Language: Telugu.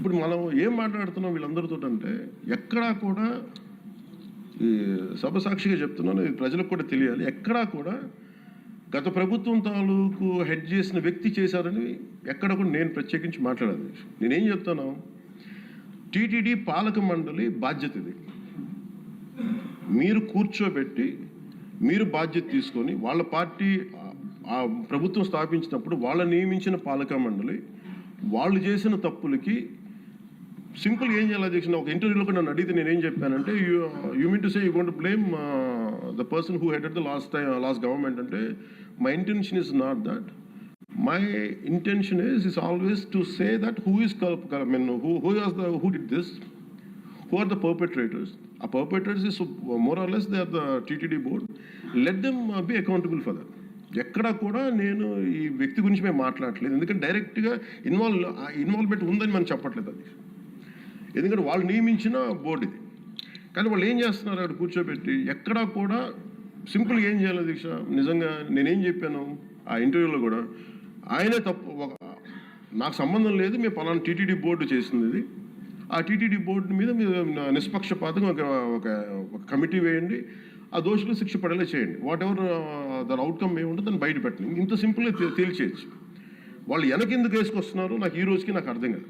ఇప్పుడు మనం ఏం మాట్లాడుతున్నాం వీళ్ళందరితో అంటే ఎక్కడా కూడా ఈ సభ సాక్షిగా చెప్తున్నాను, ఇది ప్రజలకు కూడా తెలియాలి. ఎక్కడా కూడా గత ప్రభుత్వం తాలూకు హెడ్ చేసిన వ్యక్తి చేశారని ఎక్కడ కూడా నేను ప్రత్యేకించి మాట్లాడాను. నేనేం చెప్తాను, టీటీడీ పాలక మండలి బాధ్యత ఇది. మీరు కూర్చోబెట్టి మీరు బాధ్యత తీసుకొని వాళ్ళ పార్టీ ఆ ప్రభుత్వం స్థాపించినప్పుడు వాళ్ళ నియమించిన పాలక మండలి వాళ్ళు చేసిన తప్పులకి సింపుల్ ఏం చేయాలి అధ్యక్ష, ఒక ఇంటర్వ్యూలో కూడా నన్ను అడిగితే నేనేం చెప్పానంటే, you mean to say you going to blame the person who headed the last government అంటే my intention is not that. My intention is always to say that who did this, who are the perpetrators. A perpetrators is more or less they are the TTD board. Let them be accountable for that. ఎక్కడా కూడా నేను ఈ వ్యక్తి గురించి మేము మాట్లాడలేదు, ఎందుకంటే డైరెక్ట్గా ఇన్వాల్వ్మెంట్ ఉందని మనం చెప్పట్లేదు అది, ఎందుకంటే వాళ్ళు నియమించిన బోర్డు ఇది. కానీ వాళ్ళు ఏం చేస్తున్నారు అక్కడ కూర్చోబెట్టి, ఎక్కడా కూడా సింపుల్ ఏం చేయాలి దీక్ష, నిజంగా నేనేం చెప్పాను ఆ ఇంటర్వ్యూలో కూడా, ఆయనే తప్పు, నాకు సంబంధం లేదు, మేము పలానా టీటీడీ బోర్డు చేసింది ఇది, ఆ టీటీడీ బోర్డు మీద మీరు నిష్పక్షపాతంగా ఒక కమిటీ వేయండి, ఆ దోషులు శిక్ష పడేలా చేయండి, వాట్ ఎవర్ దాని అవుట్కమ్ ఏముంటుందో దాన్ని బయట పెట్టండి, ఇంత సింపుల్గా తేల్చేయచ్చు. వాళ్ళు వెనకెందుకు వేసుకొస్తున్నారు నాకు ఈ రోజుకి నాకు అర్థం కాదు.